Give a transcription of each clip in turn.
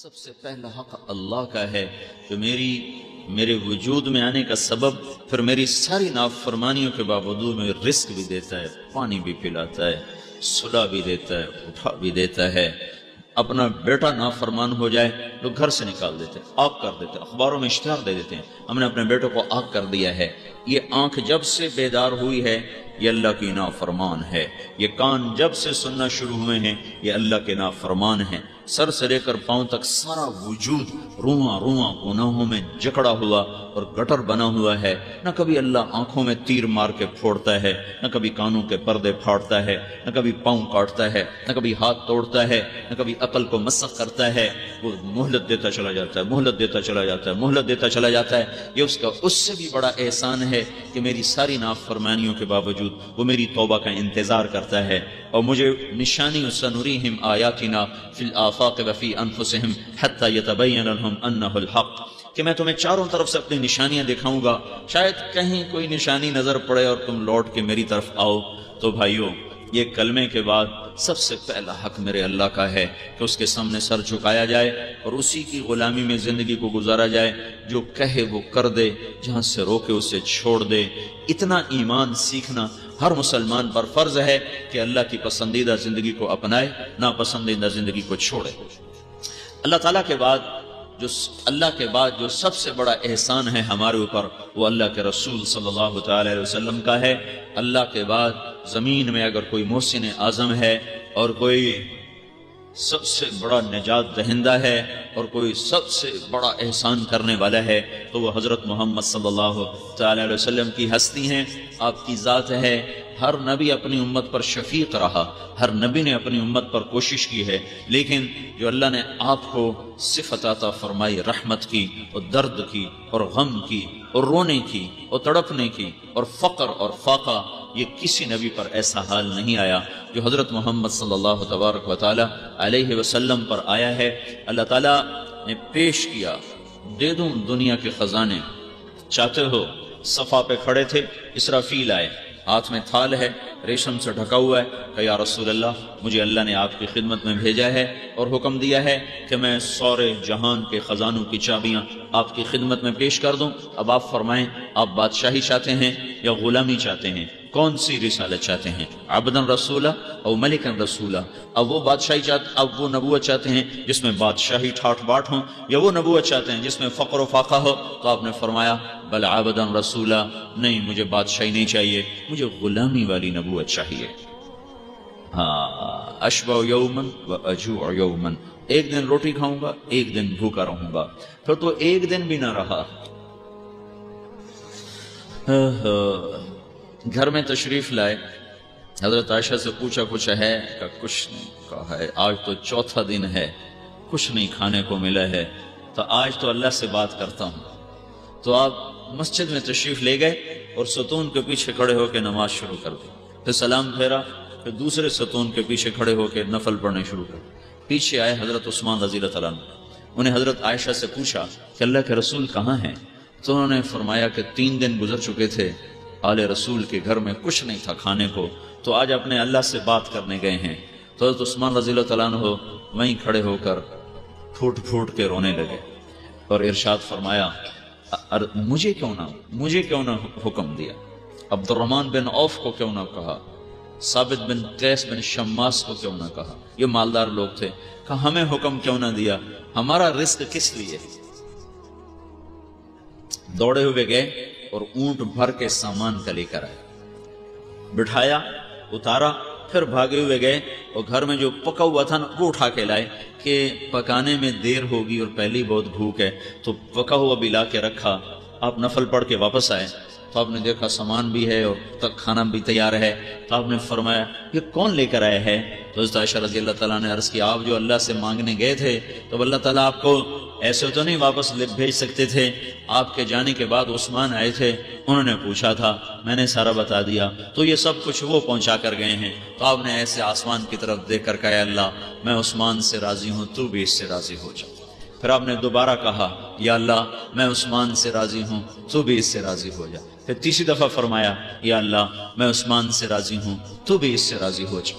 سب سے پہلا حق اللہ کا ہے جو میرے وجود میں آنے کا سبب پھر میری ساری نافرمانیوں کے باوجود میں رزق بھی دیتا ہے، پانی بھی پلاتا ہے، صلح بھی دیتا ہے، اٹھا بھی دیتا ہے۔ اپنا بیٹا نافرمان ہو جائے تو گھر سے نکال دیتے ہیں، آگ کر دیتے ہیں، اخباروں میں اشتہار دے دیتے ہیں ہم نے اپنے بیٹوں کو آگ کر دیا ہے۔ یہ آنکھ جب سے بیدار ہوئی ہے یہ اللہ کی نافرمان ہے، یہ کان جب سے سننا شروع ہوئے ہیں یہ اللہ کے نافرمان ہیں۔ سر سے لے کر پاؤں تک سارا وجود رواں رواں گناہوں میں جکڑا ہوا اور گٹر بنا ہوا ہے۔ نہ کبھی اللہ آنکھوں میں تیر مار کے پھوڑتا ہے، نہ کبھی کانوں کے پردے پھاڑتا ہے، نہ کبھی پاؤں کاٹتا ہے، نہ کبھی ہاتھ توڑتا ہے، نہ کبھی عقل کو مسخ کرتا ہے۔ وہ مہلت دیتا چلا جاتا ہے، مہلت دیتا چلا جاتا ہے، مہلت دیتا چلا جاتا ہے۔ یہ اس سے بھی بڑا احسان ہے کہ میری ساری نافرمانیوں کے باوجود وہ میری توبہ کا انتظار کرتا ہے اور مجھے نشانی سنریہم آیاتنا فی الآفاق وفی انفسہم حتی یتبین لہم انہ الحق، کہ میں تمہیں چاروں طرف سے اپنی نشانیاں دکھاؤں گا، شاید کہیں کوئی نشانی نظر پڑے اور تم لوٹ کے میری طرف آؤ۔ تو بھائیو، یہ کلمے کے بعد سب سے پہلا حق میرے اللہ کا ہے کہ اس کے سامنے سر جھکایا جائے اور اسی کی غلامی میں زندگی کو گزارا جائے، جو کہے وہ کر دے، جہاں سے روکے اسے چھوڑ دے۔ اتنا ایمان سیکھنا ہر مسلمان پر فرض ہے کہ اللہ کی پسندیدہ زندگی کو اپنائے، ناپسندیدہ زندگی کو چھوڑے۔ اللہ تعالیٰ کے بعد جو سب سے بڑا احسان ہے ہمارے اوپر وہ اللہ کے رسول صلی اللہ تعالی علیہ وسلم کا ہے۔ اللہ کے بعد زمین میں اگر کوئی محسن اعظم ہے اور کوئی سب سے بڑا نجات دہندہ ہے اور کوئی سب سے بڑا احسان کرنے والا ہے تو وہ حضرت محمد صلی اللہ تعالی علیہ وسلم کی ہستی ہیں، آپ کی ذات ہے۔ ہر نبی اپنی امت پر شفیق رہا، ہر نبی نے اپنی امت پر کوشش کی ہے، لیکن جو اللہ نے آپ کو صفت عطا فرمائی رحمت کی اور درد کی اور غم کی اور رونے کی اور تڑپنے کی اور فقر اور فاقہ، یہ کسی نبی پر ایسا حال نہیں آیا جو حضرت محمد صلی اللہ تبارک و تعالی علیہ وسلم پر آیا ہے۔ اللہ تعالیٰ نے پیش کیا، دے دوں دنیا کے خزانے، چاہتے ہو؟ صفا پہ کھڑے تھے، اسرافیل آئے، ہاتھ میں تھال ہے، ریشم سے ڈھکا ہوا ہے، کہ یا رسول اللہ مجھے اللہ نے آپ کی خدمت میں بھیجا ہے اور حکم دیا ہے کہ میں سورے جہان کے خزانوں کی چابیاں آپ کی خدمت میں پیش کر دوں۔ اب آپ فرمائیں، آپ بادشاہی چاہتے ہیں یا غلامی چاہتے ہیں؟ کون سی رسالت چاہتے ہیں؟ عبدن رسولہ او ملکن رسولہ؟ اب وہ بادشاہی اب وہ نبوت چاہتے ہیں جس میں بادشاہی ٹھاٹ باٹ ہوں، یا وہ نبوت چاہتے ہیں جس میں فقر و فاقہ ہو؟ تو آپ نے فرمایا بل عبدن رسولہ، نہیں مجھے بادشاہی نہیں چاہیے، مجھے غلامی والی نبوت چاہیے۔ ہاں، اشبع یومن و اجوع یومن، ایک دن روٹی کھاؤں گا، ایک دن بھوکا رہوں گا۔ پھر تو ایک دن بھی نہ رہا۔ گھر میں تشریف لائے، حضرت عائشہ سے پوچھا کچھ ہے؟ کہ کچھ نہیں۔ کہا ہے آج تو چوتھا دن ہے، کچھ نہیں کھانے کو ملا ہے، تو آج تو اللہ سے بات کرتا ہوں۔ تو آپ مسجد میں تشریف لے گئے اور ستون کے پیچھے کھڑے ہو کے نماز شروع کر دی، پھر سلام پھیرا، پھر دوسرے ستون کے پیچھے کھڑے ہو کے نفل پڑھنے شروع کر دی۔ پیچھے آئے حضرت عثمان رضی اللہ تعالیٰ عنہ، انہیں حضرت عائشہ سے پوچھا کہ اللہ کے رسول کہاں ہیں؟ تو انہوں نے فرمایا کہ 3 دن گزر چکے تھے، آل رسول کے گھر میں کچھ نہیں تھا کھانے کو، تو آج اپنے اللہ سے بات کرنے گئے ہیں۔ تو حضرت عثمان رضی اللہ تعالیٰ عنہ وہیں کھڑے ہو کر پھوٹ پھوٹ کے رونے لگے اور ارشاد فرمایا مجھے کیوں نہ حکم دیا؟ عبد الرحمن بن عوف کو کیوں نہ کہا؟ ثابت بن قیس بن شماس کو کیوں نہ کہا؟ یہ مالدار لوگ تھے، کہا ہمیں حکم کیوں نہ دیا؟ ہمارا رزق کس لیے؟ دوڑے ہوئے گئے اور اونٹ بھر کے سامان کا لے کر آئے، بٹھایا، اتارا، پھر بھاگے ہوئے گئے اور گھر میں جو پکا ہوا تھا نا وہ اٹھا کے لائے کہ پکانے میں دیر ہوگی اور پہلی بہت بھوک ہے، تو پکا ہوا بھی لا کے رکھا۔ آپ نفل پڑھ کے واپس آئے تو آپ نے دیکھا سامان بھی ہے اور تک کھانا بھی تیار ہے، تو آپ نے فرمایا یہ کون لے کر آئے ہے؟ تو حضرت عائشہ رضی اللہ تعالیٰ نے عرض کیا آپ جو اللہ سے مانگنے گئے تھے تو اللہ تعالیٰ آپ کو ایسے تو نہیں واپس بھیج سکتے تھے؟ آپ کے جانے کے بعد عثمان آئے تھے، انہوں نے پوچھا تھا، میں نے سارا بتا دیا، تو یہ سب کچھ وہ پہنچا کر گئے ہیں۔ تو آپ نے ایسے آسمان کی طرف دیکھ کر کہا اللہ میں عثمان سے راضی ہوں، تو بھی اس سے راضی ہو جا۔ پھر آپ نے دوبارہ کہا یا اللہ میں عثمان سے راضی ہوں، تو بھی اس سے راضی ہو جا۔ پھر تیسری دفعہ فرمایا یا اللہ میں عثمان سے راضی ہوں، تو بھی اس سے راضی ہو جا۔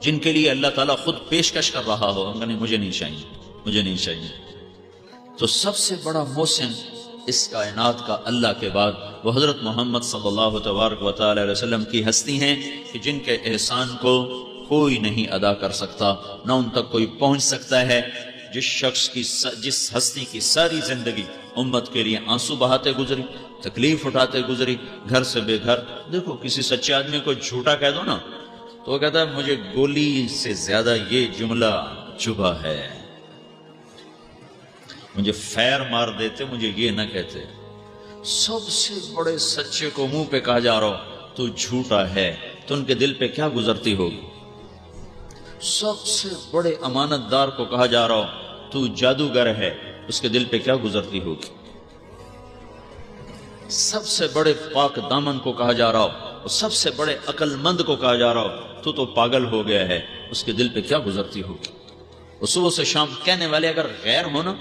جن کے لیے اللہ تعالیٰ خود پیشکش کر رہا ہو، نہیں مجھے نہیں چاہیے، مجھے نہیں چاہیے۔ تو سب سے بڑا محسن اس کائنات کا اللہ کے بعد وہ حضرت محمد صلی اللہ تبارک و تعالی علیہ وسلم کی ہستی ہیں کہ جن کے احسان کو کوئی نہیں ادا کر سکتا، نہ ان تک کوئی پہنچ سکتا ہے۔ جس شخص کی جس ہستی کی ساری زندگی امت کے لیے آنسو بہاتے گزری، تکلیف اٹھاتے گزری، گھر سے بے گھر۔ دیکھو کسی سچے آدمی کو جھوٹا کہہ دو نا تو وہ کہتا ہے مجھے گولی سے زیادہ یہ جملہ چبھا ہے، مجھے فیر مار دیتے مجھے یہ نہ کہتے۔ سب سے بڑے سچے کو منہ پہ کہا جا رہا ہو تو جھوٹا ہے تو ان کے دل پہ کیا گزرتی ہوگی؟ سب سے بڑے امانت دار کو کہا جا رہا ہو تو جادوگر ہے، اس کے دل پہ کیا گزرتی ہوگی؟ سب سے بڑے پاک دامن کو کہا جا رہا ہو اور سب سے بڑے عقل مند کو کہا جا رہا ہو تو پاگل ہو گیا ہے، اس کے دل پہ کیا گزرتی ہوگی؟ اور صبح سے شام کہنے والے اگر غیر ہو نا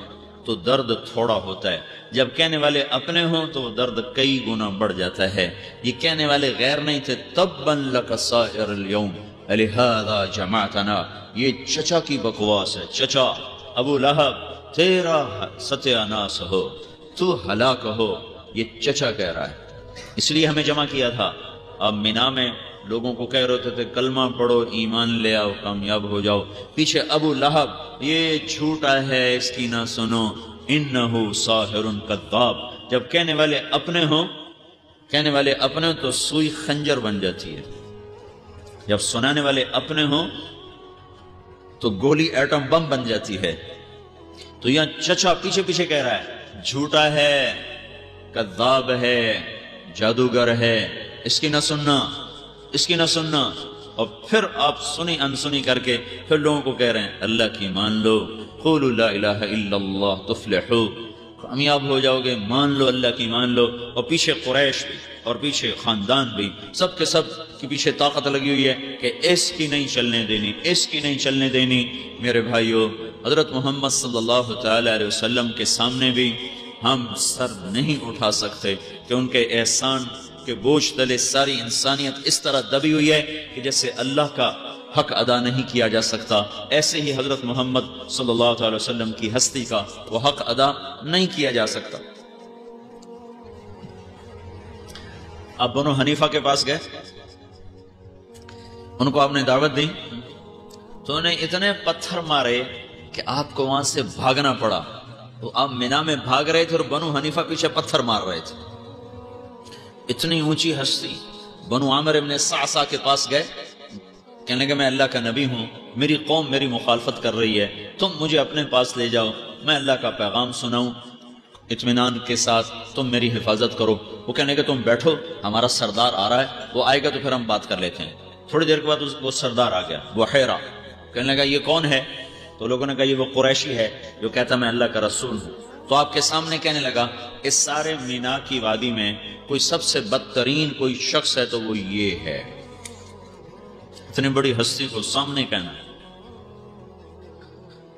تو درد تھوڑا ہوتا ہے، جب کہنے والے اپنے ہوں تو درد کئی گنا بڑھ جاتا ہے۔ یہ کہنے والے غیر نہیں تھے، تبا لک سائر اليوم لہذا جمعتنا، یہ چچا کی بکواس ہے۔ چچا ابو لہب تیرا ستیہ ناس ہو، تو ہلاک ہو، یہ چچا کہہ رہا ہے، اس لیے ہمیں جمع کیا تھا۔ اب مینا میں لوگوں کو کہہ رہے تھے کلمہ پڑھو، ایمان لے آؤ، کامیاب ہو جاؤ، پیچھے ابو لہب یہ جھوٹا ہے، اس کی نہ سنو، انہو ساحر کذاب۔ جب کہنے والے اپنے ہوں تو سوئی خنجر بن جاتی ہے، جب سنانے والے اپنے ہوں تو گولی ایٹم بم بن جاتی ہے۔ تو یہاں چچا پیچھے پیچھے کہہ رہا ہے جھوٹا ہے، کذاب ہے، جادوگر ہے، اس کی نہ سننا، اس کی نہ سننا۔ اور پھر آپ سنی انسنی کر کے پھر لوگوں کو کہہ رہے ہیں اللہ کی مان لو، قولوا لا الہ الا اللہ تفلحوا، کامیاب ہو جاؤ گے، مان لو اللہ کی مان لو۔ اور پیچھے قریش بھی اور پیچھے خاندان بھی، سب کے سب کے پیچھے طاقت لگی ہوئی ہے کہ اس کی نہیں چلنے دینی، اس کی نہیں چلنے دینی۔ میرے بھائیو، حضرت محمد صلی اللہ تعالی علیہ وسلم کے سامنے بھی ہم سر نہیں اٹھا سکتے کہ ان کے احسان کے بوجھ تلے ساری انسانیت اس طرح دبی ہوئی ہے کہ جیسے اللہ کا حق ادا نہیں کیا جا سکتا، ایسے ہی حضرت محمد صلی اللہ علیہ وسلم کی ہستی کا وہ حق ادا نہیں کیا جا سکتا۔ آپ بنو حنیفہ کے پاس گئے، ان کو آپ نے دعوت دی تو انہیں اتنے پتھر مارے کہ آپ کو وہاں سے بھاگنا پڑا۔ تو آپ مینا میں بھاگ رہے تھے اور بنو حنیفہ پیچھے پتھر مار رہے تھے۔ اتنی اونچی ہستی بنو عامر ابن صعصع کے پاس گئے، کہنے لگے میں اللہ کا نبی ہوں، میری قوم میری مخالفت کر رہی ہے، تم مجھے اپنے پاس لے جاؤ، میں اللہ کا پیغام سناؤں اطمینان کے ساتھ، تم میری حفاظت کرو۔ وہ کہنے کہ تم بیٹھو، ہمارا سردار آ رہا ہے، وہ آئے گا تو پھر ہم بات کر لیتے ہیں۔ تھوڑی دیر کے بعد وہ سردار آ گیا، بحیرہ، کہنے لگا یہ کون ہے؟ تو لوگوں نے کہا یہ وہ قریشی ہے جو کہتا میں اللہ کا رسول ہوں۔ تو آپ کے سامنے کہنے لگا اس سارے مینا کی وادی میں کوئی سب سے بدترین کوئی شخص ہے تو وہ یہ ہے۔ اتنی بڑی ہستی کو سامنے کہنا۔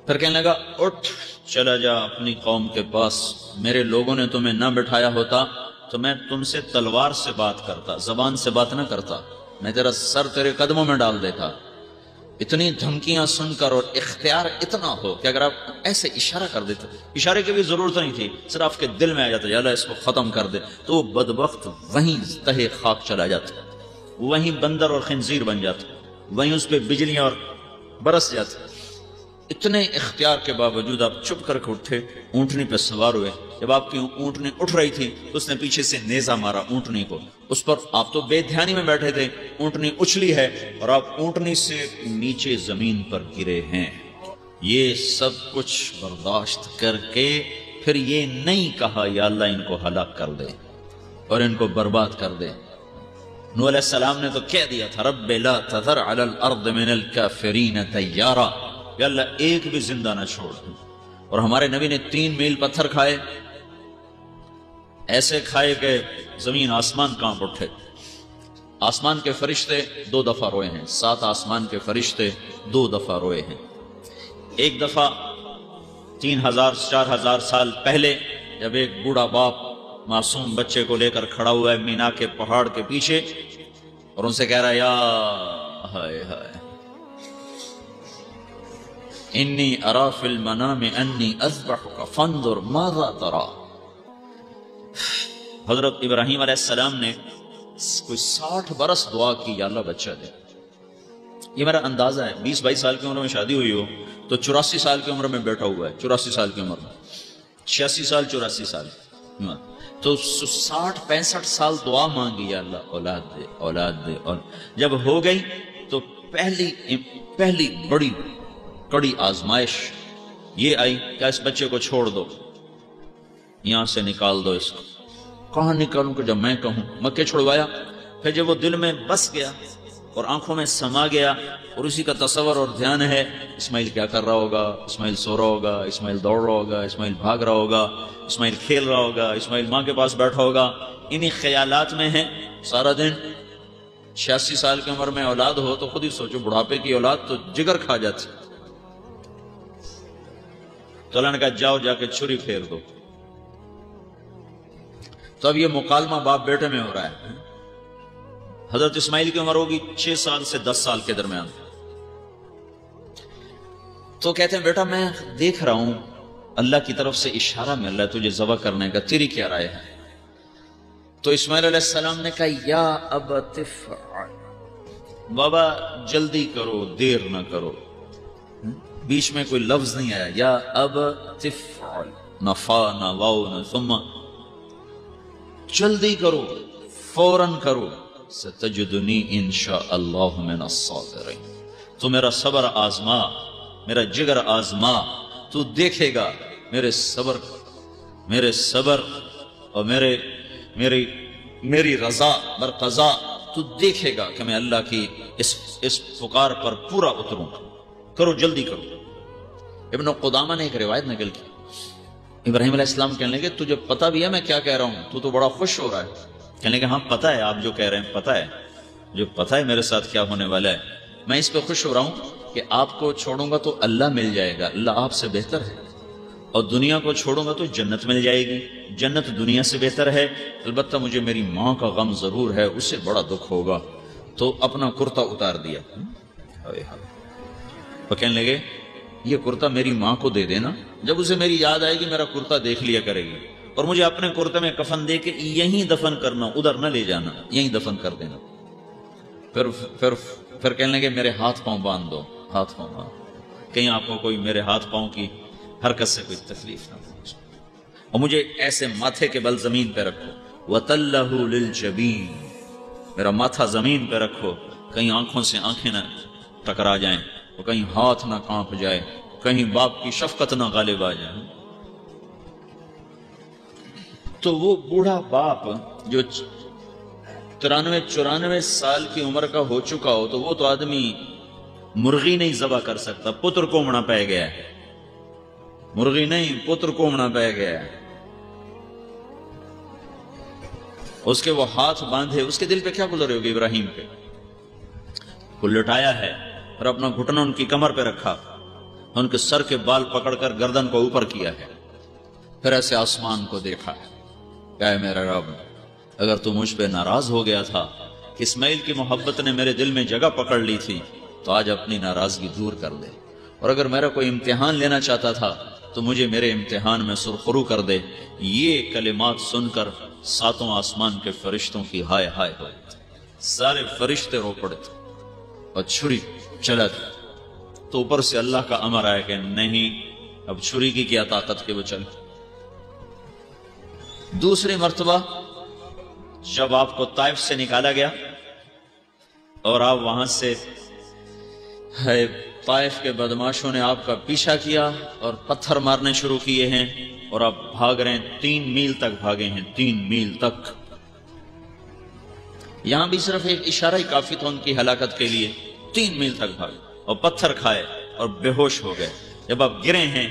پھر کہنے لگا اٹھ چلا جا اپنی قوم کے پاس، میرے لوگوں نے تمہیں نہ بٹھایا ہوتا تو میں تم سے تلوار سے بات کرتا، زبان سے بات نہ کرتا، میں تیرا سر تیرے قدموں میں ڈال دیتا۔ اتنی دھمکیاں سن کر اور اختیار اتنا ہو کہ اگر آپ ایسے اشارہ کر دیتے، اشارے کی بھی ضرورت نہیں تھی، صرف آپ کے دل میں آ جاتا یا اللہ اس کو ختم کر دے، تو وہ بدبخت وہیں تہے خاک چلا جاتا، وہیں بندر اور خنزیر بن جاتا، وہیں اس پہ بجلیاں اور برس جاتی۔ اتنے اختیار کے باوجود آپ چپ کر کے اٹھے، اونٹنی پہ سوار ہوئے۔ جب آپ کی اونٹنی اٹھ رہی تھی تو اس نے پیچھے سے نیزہ مارا اونٹنی کو، اس پر آپ تو بے دھیانی میں بیٹھے تھے، اونٹنی اچھلی ہے اور آپ اونٹنی سے نیچے زمین پر گرے ہیں۔ یہ سب کچھ برداشت کر کے پھر یہ نہیں کہا یا اللہ ان کو ہلاک کر دے اور ان کو برباد کر دے۔ نوح علیہ السلام نے تو کہہ دیا تھا رب لا تذر علی الارض من الکافرین دیارا، یا اللہ ایک بھی زندہ نہ چھوڑ۔ اور ہمارے نبی نے 3 میل پتھر کھائے، ایسے کھائے کہ زمین آسمان کانپ اٹھے۔ آسمان کے فرشتے 2 دفعہ روئے ہیں، 7 آسمان کے فرشتے 2 دفعہ روئے ہیں۔ ایک دفعہ 3000-4000 سال پہلے جب ایک بوڑھا باپ معصوم بچے کو لے کر کھڑا ہوا ہے مینا کے پہاڑ کے پیچھے اور ان سے کہہ رہا ہے یا ہائے ہائے انی ارا فی المنام انی اذبحک فانظر ماذا ترى۔ حضرت ابراہیم علیہ السلام نے کوئی 60 برس دعا کی یا اللہ بچہ دے۔ یہ میرا اندازہ ہے 20-22 سال کی عمر میں شادی ہوئی ہو تو 84 سال کی عمر میں بیٹھا ہوا ہے، 84 سال کی عمر میں 86 سال 84 سال تو 60-65 سال دعا مانگی یا اللہ اولاد دے اولاد دے۔ اور جب ہو گئی تو پہلی بڑی کڑی آزمائش یہ آئی کہ اس بچے کو چھوڑ دو، یہاں سے نکال دو اس کو۔ کہاں نکالوں کہ جب میں کہوں؟ مکے چھڑوایا، پھر جب وہ دل میں بس گیا اور آنکھوں میں سما گیا اور اسی کا تصور اور دھیان ہے، اسماعیل کیا کر رہا ہوگا، اسماعیل سو رہا ہوگا، اسماعیل دوڑ رہا ہوگا، اسماعیل بھاگ رہا ہوگا، اسماعیل کھیل رہا ہوگا، اسماعیل ماں کے پاس بیٹھا ہوگا، انہی خیالات میں ہے سارا دن۔ 86 سال کی عمر میں اولاد ہو تو خود ہی سوچو، بڑھاپے کی اولاد تو جگر کھا جاتی۔ تو اللہ نے کہا جاؤ جا کے چھری پھیر دو۔ تو اب یہ مکالمہ باپ بیٹے میں ہو رہا ہے۔ حضرت اسماعیل کی عمر ہوگی 6 سال سے 10 سال کے درمیان۔ تو کہتے ہیں بیٹا میں دیکھ رہا ہوں اللہ کی طرف سے اشارہ مل رہا ہے تجھے ذبح کرنے کا، تیری کیا رائے ہے؟ تو اسماعیل علیہ السلام نے کہا یا ابت افعل، بابا جلدی کرو دیر نہ کرو۔ بیچ میں کوئی لفظ نہیں آیا، یا ابت افعل، نہ فا نہ واو نہ ثم، جلدی کرو فوراً کرو، ستجدنی انشاء اللہ من الصابرین، تو میرا صبر آزما، میرا جگر آزما، تو دیکھے گا میرے صبر اور میری رضا برقضا، تو دیکھے گا کہ میں اللہ کی اس پکار پر پورا اتروں۔ کرو جلدی کرو۔ ابن قدامہ نے ایک روایت نقل کی، ابراہیم علیہ السلام کہنے لگے تجھے پتہ بھی ہے میں کیا کہہ رہا ہوں؟ تو بڑا خوش ہو رہا ہے۔ کہنے لگے ہاں پتہ ہے آپ جو کہہ رہے ہیں، پتہ ہے جو پتہ ہے میرے ساتھ کیا ہونے والا ہے، میں اس پہ خوش ہو رہا ہوں کہ آپ کو چھوڑوں گا تو اللہ مل جائے گا، اللہ آپ سے بہتر ہے، اور دنیا کو چھوڑوں گا تو جنت مل جائے گی، جنت دنیا سے بہتر ہے، البتہ مجھے میری ماں کا غم ضرور ہے، اس سے بڑا دکھ ہوگا۔ تو اپنا کرتا اتار دیا، وہ کہنے لگے یہ کرتا میری ماں کو دے دینا، جب اسے میری یاد آئے گی میرا کرتا دیکھ لیا کرے گی، اور مجھے اپنے کرتے میں کفن دے کے یہیں دفن کرنا، ادھر نہ لے جانا، یہیں دفن کر دینا۔ پھر کہنے لگے میرے ہاتھ پاؤں باندھ دو، ہاتھ پاؤں باندھ، کہیں آپ کو کوئی میرے ہاتھ پاؤں کی حرکت سے کوئی تکلیف نہ پہنچے، اور مجھے ایسے ماتھے کے بل زمین پہ رکھو، وَتَلَّهُ لِلْجَبِينِ، میرا ماتھا زمین پہ رکھو، کہیں آنکھوں سے آنکھیں نہ ٹکرا جائیں، اور کہیں ہاتھ نہ کانپ جائے، کہیں باپ کی شفقت نہ غالب آ جائے۔ تو وہ بوڑھا باپ جو 93-94 سال کی عمر کا ہو چکا ہو، تو وہ تو آدمی مرغی نہیں ذبح کر سکتا، پتر کومڑا پہ گیا ہے، مرغی نہیں پتر کومڑا پہ گیا ہے۔ اس کے وہ ہاتھ باندھے، اس کے دل پہ کیا گزر ہوگی ابراہیم پہ؟ وہ لٹایا ہے اور اپنا گھٹنا ان کی کمر پہ رکھا، ان کے سر کے بال پکڑ کر گردن کو اوپر کیا ہے، پھر ایسے آسمان کو دیکھا ہے، کہ اے میرا رب اگر تو مجھ پہ ناراض ہو گیا تھا، اسماعیل کی محبت نے میرے دل میں جگہ پکڑ لی تھی، تو آج اپنی ناراضگی دور کر دے، اور اگر میرا کوئی امتحان لینا چاہتا تھا تو مجھے میرے امتحان میں سرخرو کر دے۔ یہ کلمات سن کر 7 آسمان کے فرشتوں کی ہائے ہائے ہوئے، سارے فرشتے رو پڑے تھے، اور چھری چلا تھا، تو اوپر سے اللہ کا امر آیا کہ نہیں، اب چھری کی کیا طاقت کہ وہ چل۔ دوسری مرتبہ جب آپ کو طائف سے نکالا گیا اور آپ وہاں سے طائف کے بدماشوں نے آپ کا پیچھا کیا اور پتھر مارنے شروع کیے ہیں، اور آپ بھاگ رہے ہیں، 3 میل تک بھاگے ہیں، 3 میل تک۔ یہاں بھی صرف ایک اشارہ ہی کافی تھا ان کی ہلاکت کے لیے، 3 میل تک بھاگے اور پتھر کھائے اور بے ہوش ہو گئے۔ جب آپ گرے ہیں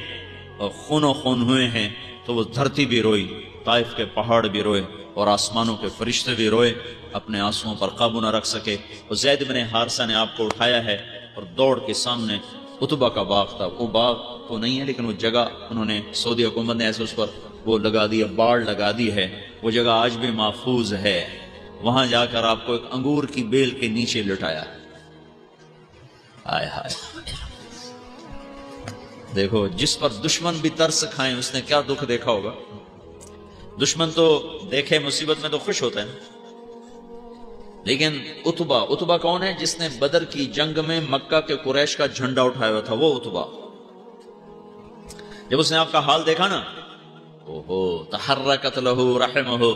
اور خون و خون ہوئے ہیں تو وہ دھرتی بھی روئی، طائف کے پہاڑ بھی روئے، اور آسمانوں کے فرشتے بھی روئے، اپنے آنسوؤں پر قابو نہ رکھ سکے۔ اور زید بن حارثہ نے آپ کو اٹھایا ہے اور دوڑ کے سامنے عتبہ کا باغ تھا، وہ باغ تو نہیں ہے لیکن وہ جگہ انہوں نے سعودی حکومت نے ایسے اس پر وہ لگا دی ہے، باڑ لگا دی ہے، وہ جگہ آج بھی محفوظ ہے، وہاں جا کر آپ کو ایک انگور کی بیل کے نیچے لٹایا ہے۔ آئے ہائے، دیکھو جس پر دشمن بھی ترس کھائیں اس نے کیا دکھ دیکھا ہوگا. دشمن تو دیکھے مصیبت میں تو خوش ہوتا ہے نا. لیکن اتبا کون ہے؟ جس نے بدر کی جنگ میں مکہ کے قریش کا جھنڈا اٹھایا ہوا تھا، وہ اتبا. جب اس نے آپ کا حال دیکھا نا، اوہو تحرکت لہو رحمہ،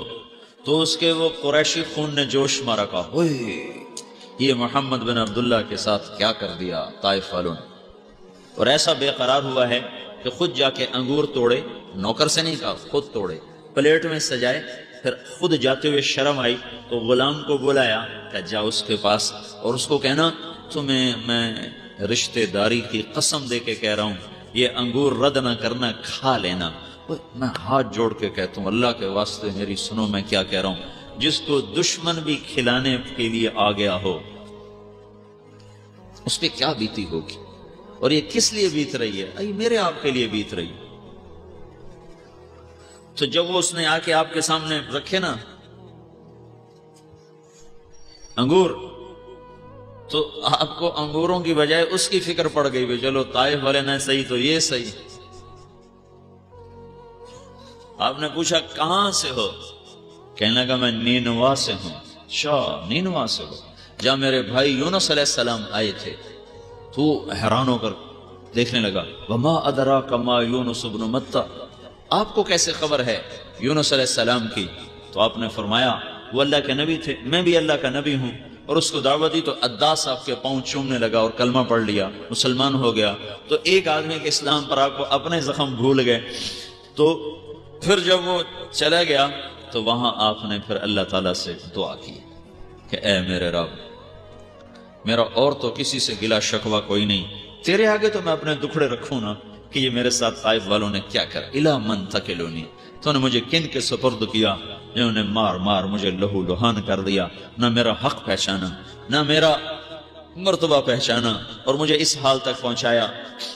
تو اس کے وہ قریشی خون نے جوش مارا، کہا اوئے یہ محمد بن عبداللہ کے ساتھ کیا کر دیا طائف والوں نے. اور ایسا بے قرار ہوا ہے کہ خود جا کے انگور توڑے، نوکر سے نہیں کہا، خود توڑے، پلیٹ میں سجائے، پھر خود جاتے ہوئے شرم آئی تو غلام کو بلایا کہ جا اس کے پاس اور اس کو کہنا تمہیں میں رشتہ داری کی قسم دے کے کہہ رہا ہوں یہ انگور رد نہ کرنا، کھا لینا. میں ہاتھ جوڑ کے کہتا ہوں اللہ کے واسطے میری سنو میں کیا کہہ رہا ہوں. جس کو دشمن بھی کھلانے کے لیے آ گیا ہو اس پہ کیا بیتی ہوگی. اور یہ کس لیے بیت رہی ہے؟ میرے آپ کے لیے بیت رہی ہے. تو جب وہ اس نے آ کے آپ کے سامنے رکھے نا انگور، تو آپ کو انگوروں کی بجائے اس کی فکر پڑ گئی بھی چلو طائف والے نہ صحیح تو یہ صحیح. آپ نے پوچھا کہاں سے ہو؟ کہنے لگا میں نینوا سے ہوں. شاہ نینوا سے ہو؟ جہاں میرے بھائی یونس علیہ السلام آئے تھے. تو حیران ہو کر دیکھنے لگا وما ادراک ما یونس بن متى، آپ کو کیسے خبر ہے یونس علیہ السلام کی؟ تو آپ نے فرمایا وہ اللہ کے نبی تھے، میں بھی اللہ کا نبی ہوں. اور اس کو دعوت دی تو عداس آپ کے پاؤں چومنے لگا اور کلمہ پڑھ لیا، مسلمان ہو گیا. تو ایک آدمی کے اسلام پر آپ کو اپنے زخم بھول گئے. تو پھر جب وہ چلا گیا تو وہاں آپ نے پھر اللہ تعالیٰ سے دعا کی کہ اے میرے رب، میرا اور تو کسی سے گلا شکوہ کوئی نہیں، تیرے آگے تو میں اپنے دکھڑے رکھوں نا کہ یہ میرے ساتھ طائف والوں نے کیا کرا. الا من تکلونی، تو نے مجھے کن کے سپرد کیا جنہوں نے مار مار مجھے لہو لہان کر دیا، نہ میرا حق پہچانا نہ میرا مرتبہ پہچانا اور مجھے اس حال تک پہنچایا.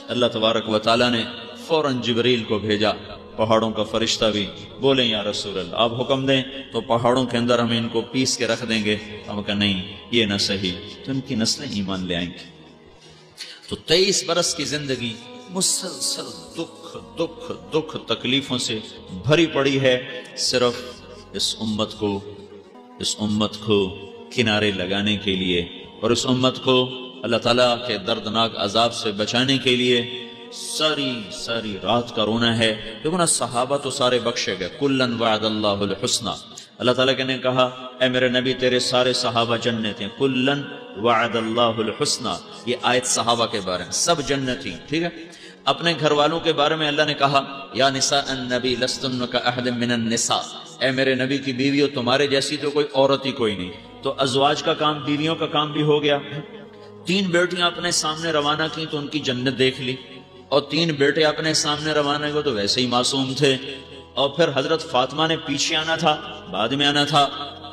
اللہ تبارک و تعالیٰ نے فوراً جبریل کو بھیجا، پہاڑوں کا فرشتہ بھی بولیں یا رسول اللہ آپ حکم دیں تو پہاڑوں کے اندر ہم ان کو پیس کے رکھ دیں گے. ہم کہا نہیں یہ نہ صحیح، تو ان کی نسلیں ایمان لے آئیں گے. تو 23 برس کی زندگی مسلسل دکھ دکھ دکھ تکلیفوں سے بھری پڑی ہے، صرف اس امت کو کنارے لگانے کے لیے اور اس امت کو اللہ تعالیٰ کے دردناک عذاب سے بچانے کے لیے ساری رات کا رونا ہے. دیکھو نا صحابہ تو سارے بخشے گئے، کلن وعد اللہ الحسنى، اللہ تعالیٰ نے کہا اے میرے نبی تیرے سارے صحابہ جنت ہیں، کلن وعد اللہ الحسنى. یہ آیت صحابہ کے بارے میں، سب جنتی. ٹھیک ہے، اپنے گھر والوں کے بارے میں اللہ نے کہا یا نساء النبی لستن کاحد من النساء، اے میرے نبی کی بیویوں تمہارے جیسی تو کوئی عورت ہی کوئی نہیں. تو ازواج کا کام، بیویوں کا کام بھی ہو گیا. 3 بیٹیاں اپنے سامنے روانہ کی تو ان کی جنت دیکھ لی، اور 3 بیٹے اپنے سامنے روانہ ہوئے تو ویسے ہی معصوم تھے. اور پھر حضرت فاطمہ نے پیچھے آنا تھا، بعد میں آنا تھا،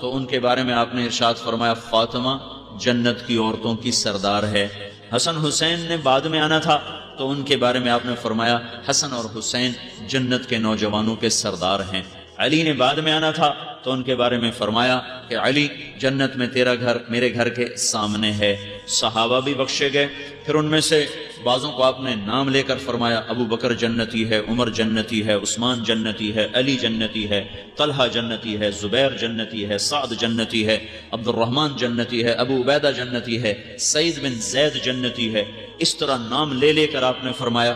تو ان کے بارے میں آپ نے ارشاد فرمایا فاطمہ جنت کی عورتوں کی سردار ہے. حسن حسین نے بعد میں آنا تھا تو ان کے بارے میں آپ نے فرمایا حسن اور حسین جنت کے نوجوانوں کے سردار ہیں. علی نے بعد میں آنا تھا تو ان کے بارے میں فرمایا کہ علی جنت میں تیرا گھر میرے گھر کے سامنے ہے. صحابہ بھی بخشے گئے. پھر ان میں سے بعضوں کو آپ نے نام لے کر فرمایا ابو بکر جنتی ہے، عمر جنتی ہے، عثمان جنتی ہے، علی جنتی ہے، طلحہ جنتی ہے، زبیر جنتی ہے، سعد جنتی ہے، عبد الرحمن جنتی ہے، ابو عبیدہ جنتی ہے، سعید بن زید جنتی ہے. اس طرح نام لے لے کر آپ نے فرمایا.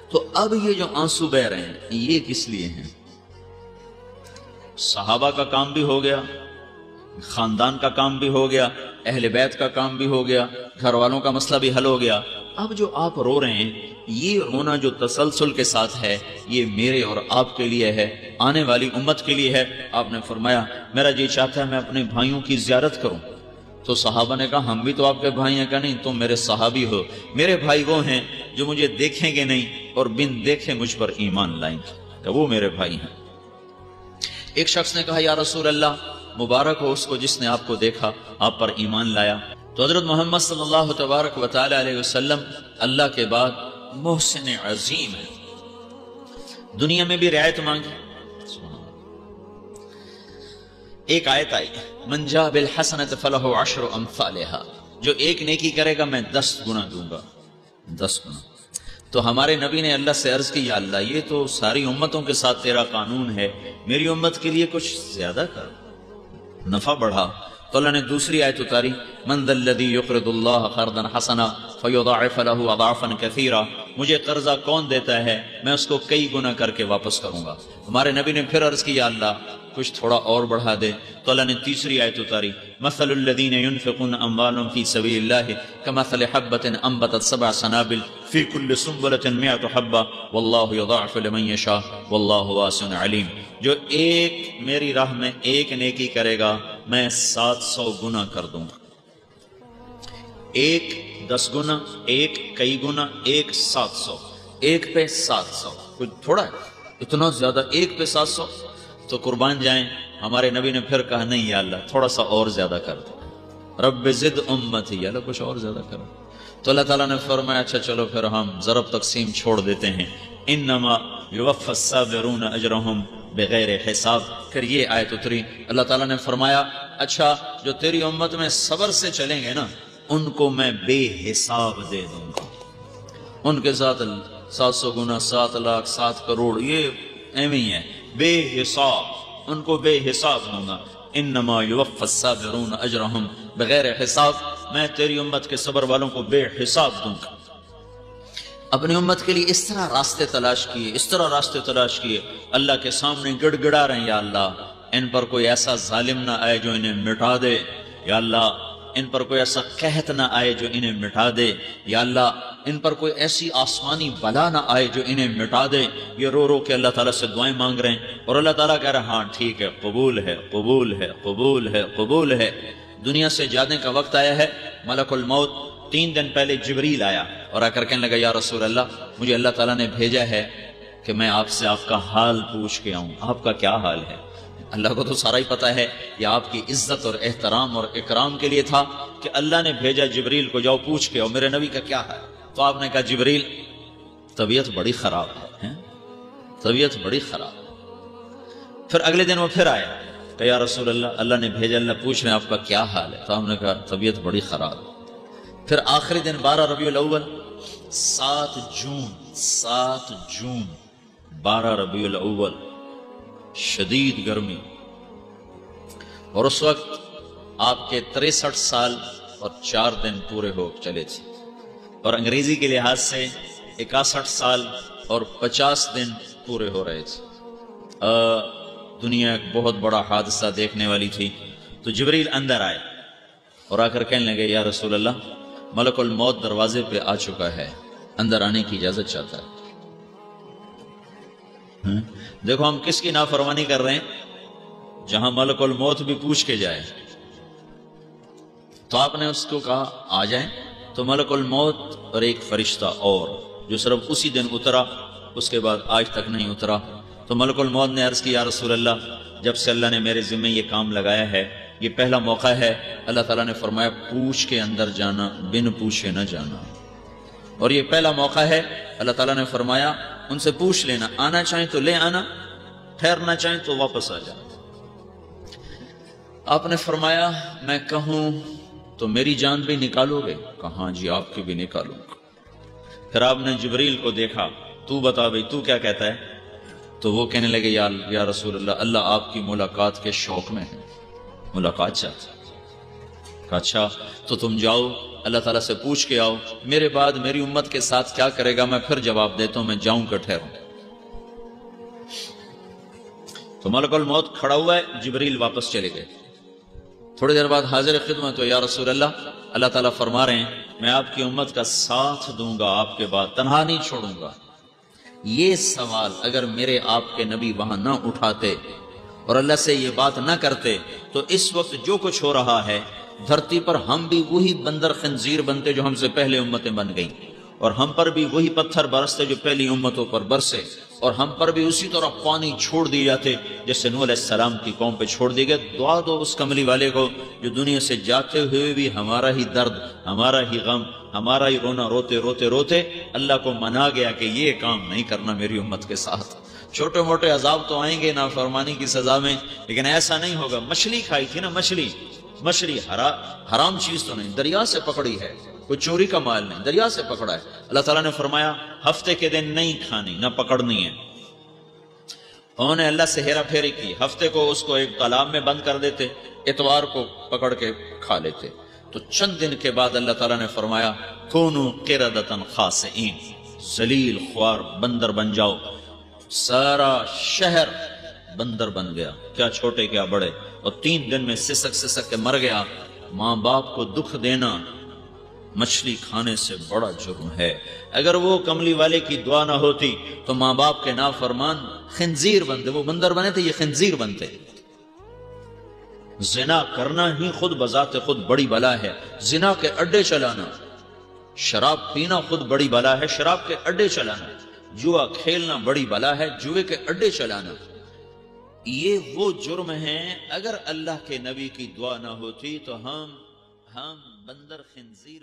تو اب یہ جو آنسو بہ رہے ہیں یہ کس لیے ہیں؟ صحابہ کا کام بھی ہو گیا، خاندان کا کام بھی ہو گیا، اہل بیت کا کام بھی ہو گیا، گھر والوں کا مسئلہ بھی حل ہو گیا. اب جو آپ رو رہے ہیں یہ رونا جو تسلسل کے ساتھ ہے یہ میرے اور آپ کے لیے ہے، آنے والی امت کے لیے ہے. آپ نے فرمایا میرا جی چاہتا ہے میں اپنے بھائیوں کی زیارت کروں. تو صحابہ نے کہا ہم بھی تو آپ کے بھائی ہیں. کہ نہیں تم میرے صحابی ہو. میرے بھائی وہ ہیں جو مجھے دیکھیں گے نہیں اور بن دیکھے مجھ پر ایمان لائیں گے، کہ وہ میرے بھائی ہیں. ایک شخص نے کہا یا رسول اللہ مبارک ہو اس کو جس نے آپ کو دیکھا آپ پر ایمان لایا. تو حضرت محمد صلی اللہ تبارک و تعالی علیہ وسلم اللہ کے بعد محسن عظیم ہے. دنیا میں بھی رعایت مانگی. ایک آیت آئی من جاء بالحسنۃ فلہ عشر امثالها، جو ایک نیکی کرے گا میں 10 گنا دوں گا، 10 گنا. تو تو ہمارے نبی نے اللہ سے عرض کی یا اللہ یہ تو ساری امتوں کے ساتھ تیرا قانون ہے، میری امت کے لیے کچھ زیادہ کر، نفع بڑھا۔ تو اللہ نے دوسری آیت اتاری من ذا الذی یقرض اللہ قرضا حسنا فیضاعف له اضعافا کثیرا، مجھے قرضہ کون دیتا ہے میں اس کو کئی گنا کر کے واپس کروں گا۔ ہمارے نبی نے پھر عرض کیا اللہ کچھ تھوڑا اور بڑھا دے، تو اللہ نے تیسری آیت اتاری مثل الذین ينفقون اموالهم فی سبیل اللہ کمثل حبۃ انبتت 7 سنابل فی کل سنبلۃ 100 حبۃ واللہ یضاعف لمن یشاء واللہ واسع علیم۔ جو ایک میری راہ میں ایک نیکی کرے گا میں 700 گنا کر دوں گا، ایک 10 گنا، ایک کئی گنا، ایک 700، ایک پہ 700، کچھ تھوڑا ہے اتنا زیادہ، ایک پہ 700۔ تو قربان جائیں ہمارے نبی نے پھر کہا نہیں یا اللہ تھوڑا سا اور زیادہ کر دو، رب زد امتی، یا اللہ کچھ اور زیادہ کرو۔ تو اللہ تعالیٰ نے فرمایا اچھا چلو پھر ہم ضرب تقسیم چھوڑ دیتے ہیں، انما یوفی الصابرون اجرہم بغیر حساب۔ پھر یہ آیت اتری، اللہ تعالیٰ نے فرمایا اچھا جو تیری امت میں صبر سے چلیں گے نا ان کو میں بے حساب دے دوں گا، ان کے ساتھ 700 گنا، 7 لاکھ، 7 کروڑ، یہ ایویں ہی ہے، بے حساب، ان کو بے حساب دوں گا۔ انما یوفی الصابرون اجرہم بغیر حساب، میں تیری امت کے صبر والوں کو بے حساب دوں گا۔ اپنی امت کے لیے اس طرح راستے تلاش کیے، اس طرح راستے تلاش کیے، اللہ کے سامنے گڑ گڑا رہے ہیں یا اللہ ان پر کوئی ایسا ظالم نہ آئے جو انہیں مٹا دے، یا اللہ ان پر کوئی ایسا قحط نہ آئے جو انہیں مٹا دے، یا اللہ ان پر کوئی ایسی آسمانی بلا نہ آئے جو انہیں مٹا دے۔ یہ رو رو کے اللہ تعالیٰ سے دعائیں مانگ رہے ہیں، اور اللہ تعالیٰ کہہ رہا ہے ہاں ٹھیک ہے، قبول ہے، قبول ہے، قبول ہے، قبول ہے۔ دنیا سے جانے کا وقت آیا ہے، ملک الموت 3 دن پہلے جبریل آیا اور آ کر کہنے لگا یا رسول اللہ مجھے اللہ تعالیٰ نے بھیجا ہے کہ میں آپ سے آپ کا حال پوچھ کے آؤں، آپ کا کیا حال ہے؟ اللہ کو تو سارا ہی پتا ہے، یہ آپ کی عزت اور احترام اور اکرام کے لیے تھا کہ اللہ نے بھیجا جبریل کو جاؤ پوچھ کے آؤ میرے نبی کا کیا ہے۔ تو آپ نے کہا جبریل طبیعت بڑی خراب ہے، طبیعت بڑی خراب ہے۔ پھر اگلے دن وہ پھر آیا کہ یا رسول اللہ اللہ نے بھیجا، اللہ پوچھ رہے ہیں آپ کا کیا حال ہے؟ تو ہم نے کہا طبیعت بڑی خراب ہے۔ پھر آخری دن 12 ربیع الاول 7 جون 12 ربیع الاول، شدید گرمی، اور اس وقت آپ کے 63 سال اور 4 دن پورے ہو چلے تھے، اور انگریزی کے لحاظ سے 61 سال اور 50 دن پورے ہو رہے تھے۔ دنیا ایک بہت بڑا حادثہ دیکھنے والی تھی۔ تو جبریل اندر آئے اور آ کر کہنے لگے یا رسول اللہ ملک الموت دروازے پہ آ چکا ہے، اندر آنے کی اجازت چاہتا ہے۔ دیکھو ہم کس کی نافرمانی کر رہے ہیں، جہاں ملک الموت بھی پوچھ کے جائے۔ تو آپ نے اس کو کہا آ جائیں، تو ملک الموت اور ایک فرشتہ اور جو صرف اسی دن اترا، اس کے بعد آج تک نہیں اترا۔ تو ملک الموت نے عرض کی یا رسول اللہ جب سے اللہ نے میرے ذمہ یہ کام لگایا ہے یہ پہلا موقع ہے، اللہ تعالیٰ نے فرمایا پوچھ کے اندر جانا، بن پوچھے نہ جانا، اور یہ پہلا موقع ہے۔ اللہ تعالیٰ نے فرمایا ان سے پوچھ لینا، آنا چاہیں تو لے آنا، ٹھہرنا چاہیں تو واپس آ جانا۔ آپ نے فرمایا میں کہوں تو میری جان بھی نکالو گے؟ کہاں جی آپ کی بھی نکالوں گا۔ پھر آپ نے جبریل کو دیکھا، تو بتا بھئی تو کیا کہتا ہے؟ تو وہ کہنے لگے یا رسول اللہ اللہ آپ کی ملاقات کے شوق میں ہے، ملاقات چاہتا ہے۔ اچھا تو تم جاؤ اللہ تعالیٰ سے پوچھ کے آؤ، میرے بعد میری امت کے ساتھ کیا کرے گا میں پھر جواب دیتا ہوں، میں جاؤں کہ ٹھہروں۔ تو ملک الموت کھڑا ہوا ہے، جبریل واپس چلے گئے۔ تھوڑی دیر بعد حاضر خدمت ہو یا رسول اللہ تعالیٰ فرما رہے ہیں میں آپ کی امت کا ساتھ دوں گا، آپ کے بعد تنہا نہیں چھوڑوں گا۔ یہ سوال اگر میرے آپ کے نبی وہاں نہ اٹھاتے اور اللہ سے یہ بات نہ کرتے تو اس وقت جو کچھ ہو رہا ہے دھرتی پر ہم بھی وہی بندر خنزیر بنتے جو ہم سے پہلے امتیں بن گئیں، اور ہم پر بھی وہی پتھر برستے جو پہلی امتوں پر برسے، اور ہم پر بھی اسی طرح پانی چھوڑ دیے جاتے جیسے نوح علیہ السلام کی قوم پہ چھوڑ دیے گئے۔ دعا دو اس کملی والے کو جو دنیا سے جاتے ہوئے بھی ہمارا ہی درد، ہمارا ہی غم، ہمارا ہی رونا روتے روتے روتے اللہ کو منا گیا کہ یہ کام نہیں کرنا میری امت کے ساتھ۔ چھوٹے موٹے عذاب تو آئیں گے نافرمانی کی سزا میں، لیکن ایسا نہیں ہوگا۔ مچھلی کھائی تھی نا، مچھلی مچھلی حرام چیز تو نہیں، دریا سے پکڑی ہے، کوئی چوری کا مال نہیں، دریا سے پکڑا ہے۔ اللہ تعالیٰ نے فرمایا ہفتے کے دن نہیں کھانی، نہ پکڑنی ہے۔ انہوں نے اللہ سے ہیرا پھیری کی، ہفتے کو اس کو ایک تالاب میں بند کر دیتے، اتوار کو پکڑ کے کھا لیتے۔ تو چند دن کے بعد اللہ تعالیٰ نے فرمایا کونو قردۃ خاسئین، ذلیل خوار بندر بن جاؤ۔ سارا شہر بندر بن گیا، کیا چھوٹے کیا بڑے، اور 3 دن میں سسک سسک کے مر گیا۔ ماں باپ کو دکھ دینا مچھلی کھانے سے بڑا جرم ہے۔ اگر وہ کملی والے کی دعا نہ ہوتی تو ماں باپ کے نافرمان خنزیر بنتے، وہ بندر بنے تھے، یہ خنزیر بنتے۔ زنا کرنا ہی خود بذات خود بڑی بلا ہے، زنا کے اڈے چلانا، شراب پینا خود بڑی بلا ہے، شراب کے اڈے چلانا، جوا کھیلنا بڑی بلا ہے، جوے کے اڈے چلانا، یہ وہ جرم ہیں۔ اگر اللہ کے نبی کی دعا نہ ہوتی تو ہم بندر خنزیر